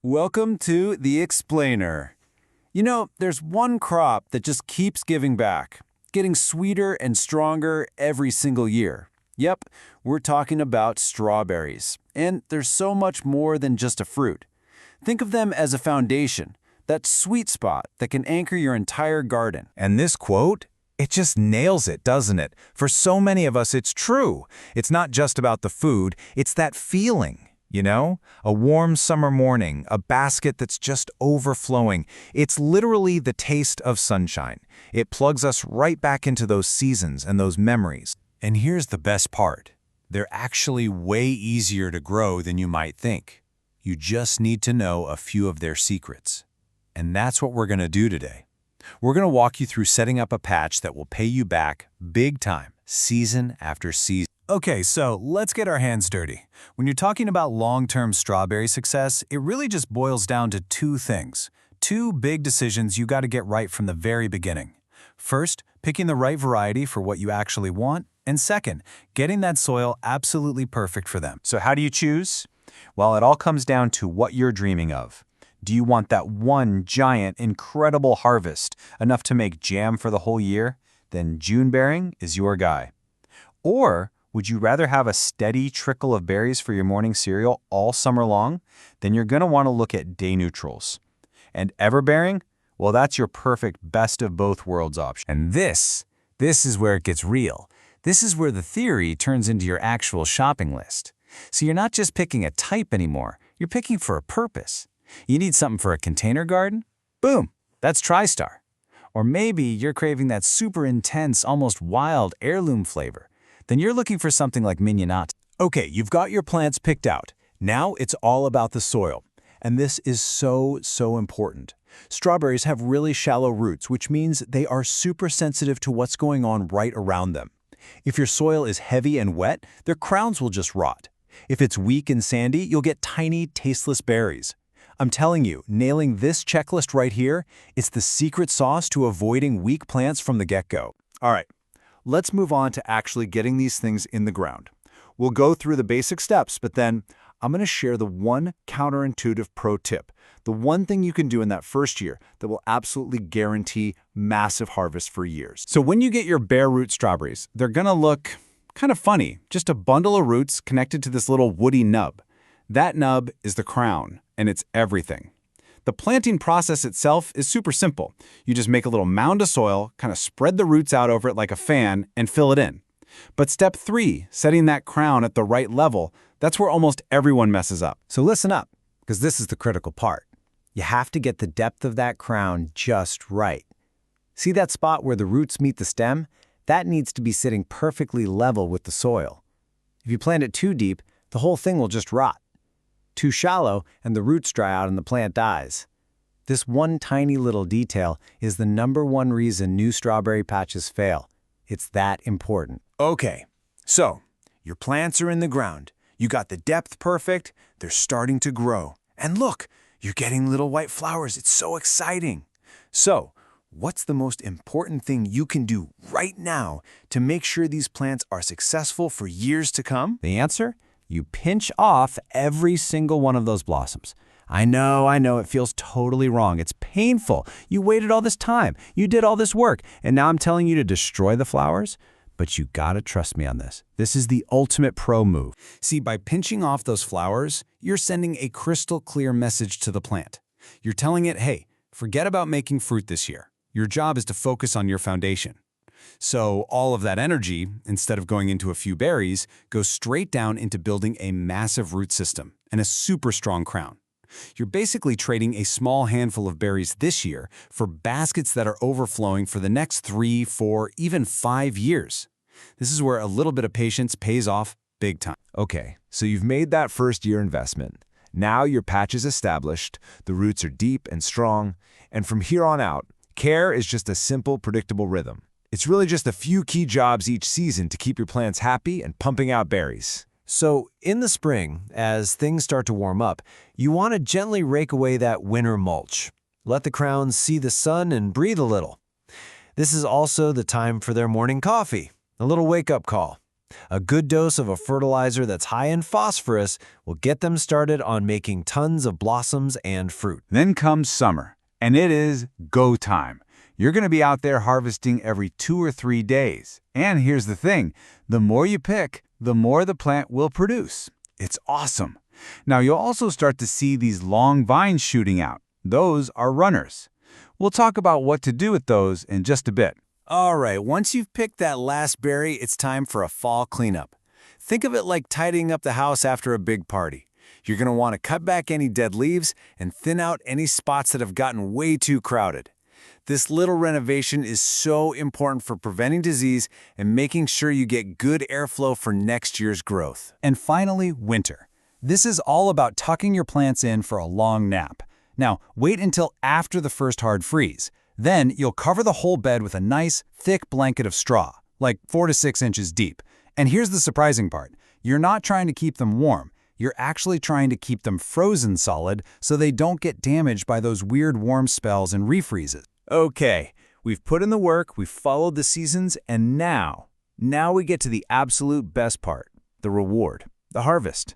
Welcome to The Explainer. You know, there's one crop that just keeps giving back, getting sweeter and stronger every single year. Yep, we're talking about strawberries. And there's so much more than just a fruit. Think of them as a foundation, that sweet spot that can anchor your entire garden. And this quote, it just nails it, doesn't it? For so many of us, it's true. It's not just about the food, it's that feeling. You know, a warm summer morning, a basket that's just overflowing. It's literally the taste of sunshine. It plugs us right back into those seasons and those memories. And here's the best part. They're actually way easier to grow than you might think. You just need to know a few of their secrets. And that's what we're going to do today. We're going to walk you through setting up a patch that will pay you back big time, season after season. Okay, so let's get our hands dirty. When you're talking about long-term strawberry success, it really just boils down to two things. Two big decisions you got to get right from the very beginning. First, picking the right variety for what you actually want, and second, getting that soil absolutely perfect for them. So how do you choose? Well, it all comes down to what you're dreaming of. Do you want that one giant, incredible harvest, enough to make jam for the whole year? Then June bearing is your guy. Or would you rather have a steady trickle of berries for your morning cereal all summer long? Then you're going to want to look at day neutrals. And everbearing? Well, that's your perfect best of both worlds option. And this is where it gets real. This is where the theory turns into your actual shopping list. So you're not just picking a type anymore, you're picking for a purpose. You need something for a container garden? Boom, that's TriStar. Or maybe you're craving that super intense, almost wild heirloom flavor. Then you're looking for something like Mignonette. Okay, you've got your plants picked out. Now it's all about the soil. And this is so important. Strawberries have really shallow roots, which means they are super sensitive to what's going on right around them. If your soil is heavy and wet, their crowns will just rot. If it's weak and sandy, you'll get tiny, tasteless berries. I'm telling you, nailing this checklist right here is the secret sauce to avoiding weak plants from the get-go. All right. Let's move on to actually getting these things in the ground. We'll go through the basic steps, but then I'm going to share the one counterintuitive pro tip, the one thing you can do in that first year that will absolutely guarantee massive harvest for years. So when you get your bare root strawberries, they're going to look kind of funny, just a bundle of roots connected to this little woody nub. That nub is the crown, and it's everything. The planting process itself is super simple. You just make a little mound of soil, kind of spread the roots out over it like a fan, and fill it in. But step 3, setting that crown at the right level, that's where almost everyone messes up. So listen up, because this is the critical part. You have to get the depth of that crown just right. See that spot where the roots meet the stem? That needs to be sitting perfectly level with the soil. If you plant it too deep, the whole thing will just rot. Too shallow, and the roots dry out and the plant dies. This one tiny little detail is the #1 reason new strawberry patches fail. It's that important. Okay, so your plants are in the ground. You got the depth perfect. They're starting to grow. And look, you're getting little white flowers. It's so exciting. So, what's the most important thing you can do right now to make sure these plants are successful for years to come? The answer? You pinch off every single one of those blossoms. I know, it feels totally wrong. It's painful. You waited all this time. You did all this work, and now I'm telling you to destroy the flowers? But you gotta trust me on this. This is the ultimate pro move. See, by pinching off those flowers, you're sending a crystal clear message to the plant. You're telling it, hey, forget about making fruit this year. Your job is to focus on your foundation. So all of that energy, instead of going into a few berries, goes straight down into building a massive root system and a super strong crown. You're basically trading a small handful of berries this year for baskets that are overflowing for the next 3, 4, even 5 years. This is where a little bit of patience pays off big time. Okay, so you've made that first-year investment. Now your patch is established, the roots are deep and strong, and from here on out, care is just a simple, predictable rhythm. It's really just a few key jobs each season to keep your plants happy and pumping out berries. So in the spring, as things start to warm up, you want to gently rake away that winter mulch. Let the crowns see the sun and breathe a little. This is also the time for their morning coffee, a little wake-up call. A good dose of a fertilizer that's high in phosphorus will get them started on making tons of blossoms and fruit. Then comes summer, and it is go time. You're going to be out there harvesting every 2 or 3 days. And here's the thing, the more you pick, the more the plant will produce. It's awesome. Now you'll also start to see these long vines shooting out. Those are runners. We'll talk about what to do with those in just a bit. All right, once you've picked that last berry, it's time for a fall cleanup. Think of it like tidying up the house after a big party. You're going to want to cut back any dead leaves and thin out any spots that have gotten way too crowded. This little renovation is so important for preventing disease and making sure you get good airflow for next year's growth. And finally, winter. This is all about tucking your plants in for a long nap. Now, wait until after the first hard freeze. Then you'll cover the whole bed with a nice, thick blanket of straw, like 4 to 6 inches deep. And here's the surprising part. You're not trying to keep them warm. You're actually trying to keep them frozen solid so they don't get damaged by those weird warm spells and refreezes. Okay, we've put in the work, we've followed the seasons, and now we get to the absolute best part, the reward, the harvest.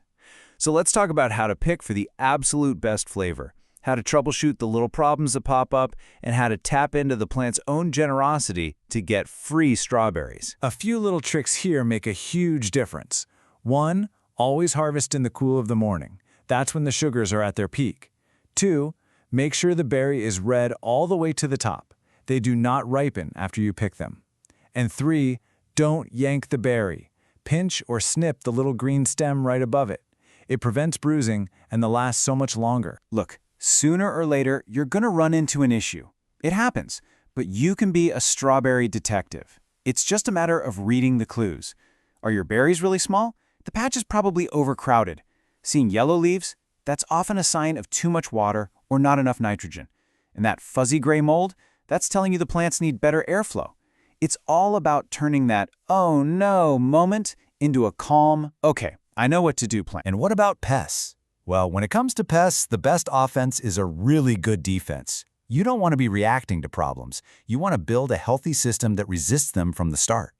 So let's talk about how to pick for the absolute best flavor, how to troubleshoot the little problems that pop up, and how to tap into the plant's own generosity to get free strawberries. A few little tricks here make a huge difference. 1, always harvest in the cool of the morning. That's when the sugars are at their peak. 2, make sure the berry is red all the way to the top. They do not ripen after you pick them. And 3, don't yank the berry. Pinch or snip the little green stem right above it. It prevents bruising and they'll last so much longer. Look, sooner or later, you're going to run into an issue. It happens, but you can be a strawberry detective. It's just a matter of reading the clues. Are your berries really small? The patch is probably overcrowded. Seeing yellow leaves? That's often a sign of too much water or not enough nitrogen. And that fuzzy gray mold? That's telling you the plants need better airflow. It's all about turning that "oh no" moment into a calm, "okay, I know what to do" plan. And what about pests? Well, when it comes to pests, the best offense is a really good defense. You don't want to be reacting to problems. You want to build a healthy system that resists them from the start.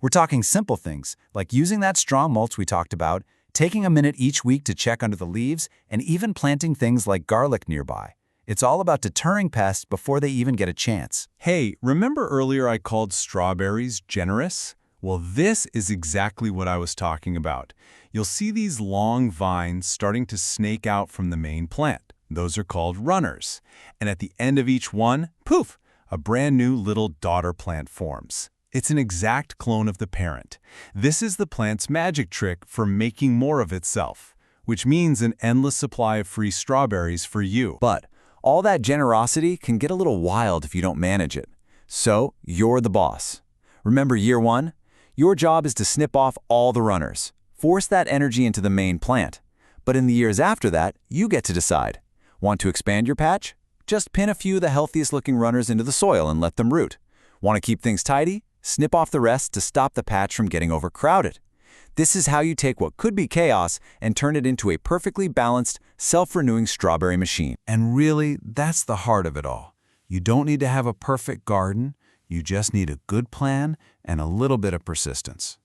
We're talking simple things, like using that strong mulch we talked about, taking a minute each week to check under the leaves, and even planting things like garlic nearby. It's all about deterring pests before they even get a chance. Hey, remember earlier I called strawberries generous? Well, this is exactly what I was talking about. You'll see these long vines starting to snake out from the main plant. Those are called runners. And at the end of each one, poof, a brand new little daughter plant forms. It's an exact clone of the parent. This is the plant's magic trick for making more of itself, which means an endless supply of free strawberries for you. But all that generosity can get a little wild if you don't manage it. So you're the boss. Remember year 1? Your job is to snip off all the runners. Force that energy into the main plant. But in the years after that, you get to decide. Want to expand your patch? Just pin a few of the healthiest looking runners into the soil and let them root. Want to keep things tidy? Snip off the rest to stop the patch from getting overcrowded. This is how you take what could be chaos and turn it into a perfectly balanced, self-renewing strawberry machine. And really, that's the heart of it all. You don't need to have a perfect garden. You just need a good plan and a little bit of persistence.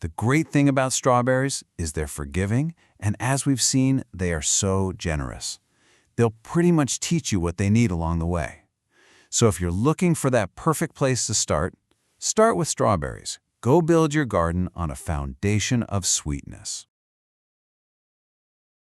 The great thing about strawberries is they're forgiving, and as we've seen, they are so generous. They'll pretty much teach you what they need along the way. So if you're looking for that perfect place to start with strawberries. Go build your garden on a foundation of sweetness.